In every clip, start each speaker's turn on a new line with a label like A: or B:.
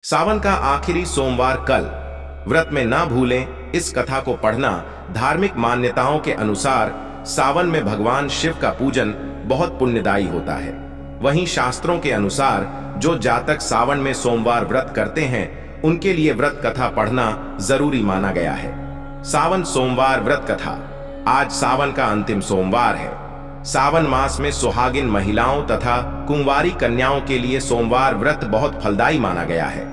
A: सावन का आखिरी सोमवार कल। व्रत में ना भूलें इस कथा को पढ़ना। धार्मिक मान्यताओं के अनुसार सावन में भगवान शिव का पूजन बहुत पुण्यदायी होता है। वहीं शास्त्रों के अनुसार जो जातक सावन में सोमवार व्रत करते हैं उनके लिए व्रत कथा पढ़ना जरूरी माना गया है। सावन सोमवार व्रत कथा। आज सावन का अंतिम सोमवार है। सावन मास में सुहागिन महिलाओं तथा कुंवारी कन्याओं के लिए सोमवार व्रत बहुत फलदायी माना गया है।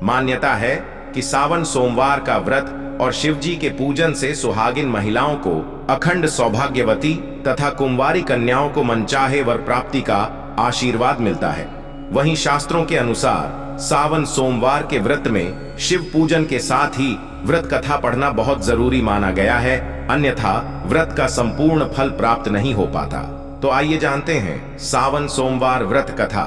A: मान्यता है कि सावन सोमवार का व्रत और शिवजी के पूजन से सुहागिन महिलाओं को अखंड सौभाग्यवती तथा कुंवारी कन्याओं को मनचाहे वर प्राप्ति का आशीर्वाद मिलता है। वहीं शास्त्रों के अनुसार सावन सोमवार के व्रत में शिव पूजन के साथ ही व्रत कथा पढ़ना बहुत जरूरी माना गया है, अन्यथा व्रत का संपूर्ण फल प्राप्त नहीं हो पाता। तो आइए जानते हैं सावन सोमवार व्रत कथा।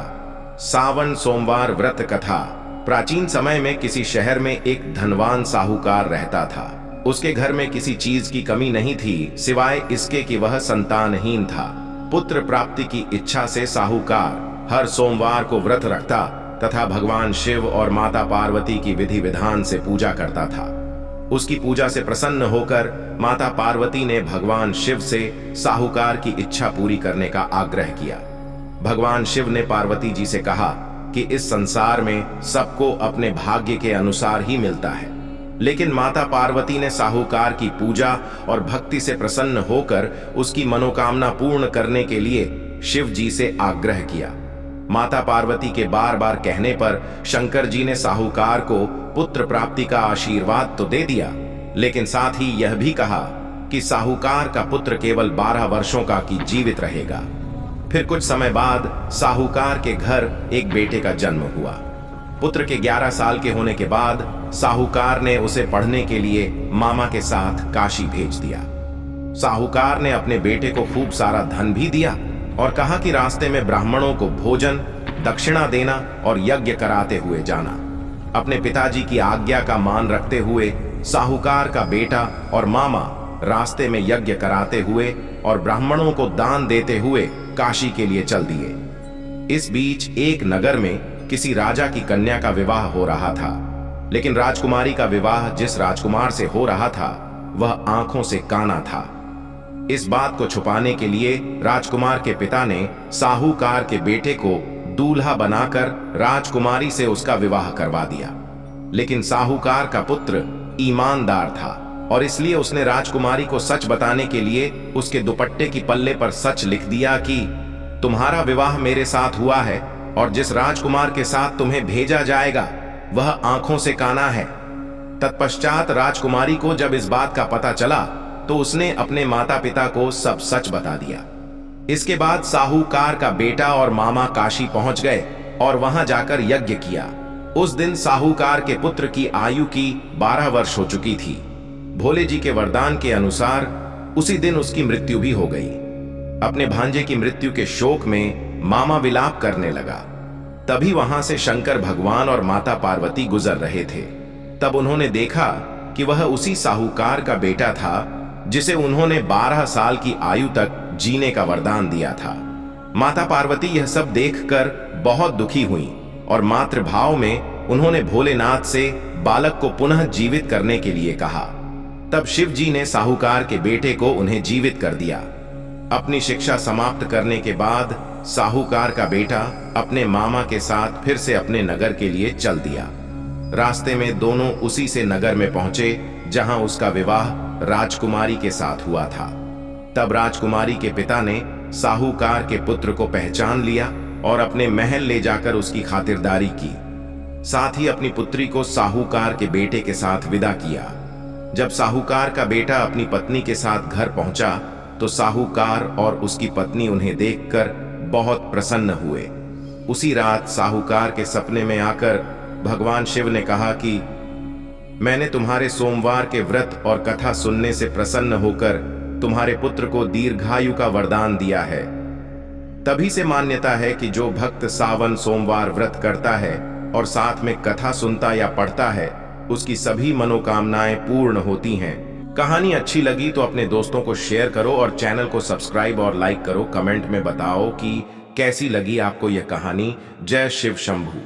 A: सावन सोमवार व्रत कथा। प्राचीन समय में किसी शहर में एक धनवान साहूकार रहता था। उसके घर में किसी चीज की कमी नहीं थी सिवाय इसके कि वह संतानहीन था। पुत्र प्राप्ति की इच्छा से साहूकार हर सोमवार को व्रत रखता तथा भगवान शिव और माता पार्वती की विधि विधान से पूजा करता था। उसकी पूजा से प्रसन्न होकर माता पार्वती ने भगवान शिव से साहूकार की इच्छा पूरी करने का आग्रह किया। भगवान शिव ने पार्वती जी से कहा कि इस संसार में सबको अपने भाग्य के अनुसार ही मिलता है, लेकिन माता पार्वती ने साहूकार की पूजा और भक्ति से प्रसन्न होकर उसकी मनोकामना पूर्ण करने के लिए शिव जी से आग्रह किया। माता पार्वती के बार बार कहने पर शंकर जी ने साहूकार को पुत्र प्राप्ति का आशीर्वाद तो दे दिया, लेकिन साथ ही यह भी कहा कि साहूकार का पुत्र केवल 12 वर्षों का की जीवित रहेगा। फिर कुछ समय बाद साहूकार के घर एक बेटे का जन्म हुआ। पुत्र के 11 साल के होने के बाद साहूकार ने उसे पढ़ने के लिए मामा के साथ काशी भेज दिया। साहूकार ने अपने बेटे को खूब सारा धन भी दिया और कहा कि रास्ते में ब्राह्मणों को भोजन दक्षिणा देना और यज्ञ कराते हुए जाना। अपने पिताजी की आज्ञा का मान रखते हुए साहूकार का बेटा और मामा रास्ते में यज्ञ कराते हुए और ब्राह्मणों को दान देते हुए काशी के लिए चल दिए। इस बीच एक नगर में किसी राजा की कन्या का विवाह हो रहा था, लेकिन राजकुमारी का विवाह जिस राजकुमार से हो रहा था वह आंखों से काना था। इस बात को छुपाने के लिए राजकुमार के पिता ने साहूकार के बेटे को दूल्हा बनाकर राजकुमारी से उसका विवाह करवा दिया। लेकिन साहूकार का पुत्र ईमानदार था और इसलिए उसने राजकुमारी को सच बताने के लिए उसके दुपट्टे की पल्ले पर सच लिख दिया कि तुम्हारा विवाह मेरे साथ हुआ है और जिस राजकुमार के साथ तुम्हें भेजा जाएगा वह आंखों से काना है। तत्पश्चात राजकुमारी को जब इस बात का पता चला तो उसने अपने माता पिता को सब सच बता दिया। इसके बाद साहूकार का बेटा और मामा काशी पहुंच गए और वहां जाकर यज्ञ किया। उस दिन साहूकार के पुत्र की आयु की 12 वर्ष हो चुकी थी। भोले जी के वरदान के अनुसार उसी दिन उसकी मृत्यु भी हो गई। अपने भांजे की मृत्यु के शोक में मामा विलाप करने लगा। तभी वहां से शंकर भगवान और माता पार्वती गुजर रहे थे। तब उन्होंने देखा कि वह उसी साहूकार का बेटा था जिसे उन्होंने 12 साल की आयु तक जीने का वरदान दिया था। माता पार्वती यह सब देखकर बहुत दुखी हुई और मातृभाव में उन्होंने भोलेनाथ से बालक को पुनः जीवित करने के लिए कहा। तब शिव जी ने साहूकार के बेटे को उन्हें जीवित कर दिया। अपनी शिक्षा समाप्त करने के बाद साहूकार का बेटा अपने मामा के साथ फिर से अपने नगर के लिए चल दिया। रास्ते में दोनों उसी से नगर में पहुंचे जहां उसका विवाह राजकुमारी के साथ हुआ था। तब राजकुमारी के पिता ने साहूकार के पुत्र को पहचान लिया और अपने महल ले जाकर उसकी खातिरदारी की। साथ ही अपनी पुत्री को साहूकार के बेटे के साथ विदा किया। जब साहूकार का बेटा अपनी पत्नी के साथ घर पहुंचा तो साहूकार और उसकी पत्नी उन्हें देखकर बहुत प्रसन्न हुए। उसी रात साहूकार के सपने में आकर भगवान शिव ने कहा कि मैंने तुम्हारे सोमवार के व्रत और कथा सुनने से प्रसन्न होकर तुम्हारे पुत्र को दीर्घायु का वरदान दिया है। तभी से मान्यता है कि जो भक्त सावन सोमवार व्रत करता है और साथ में कथा सुनता या पढ़ता है उसकी सभी मनोकामनाएं पूर्ण होती हैं। कहानी अच्छी लगी तो अपने दोस्तों को शेयर करो और चैनल को सब्सक्राइब और लाइक करो। कमेंट में बताओ कि कैसी लगी आपको यह कहानी। जय शिव शंभू।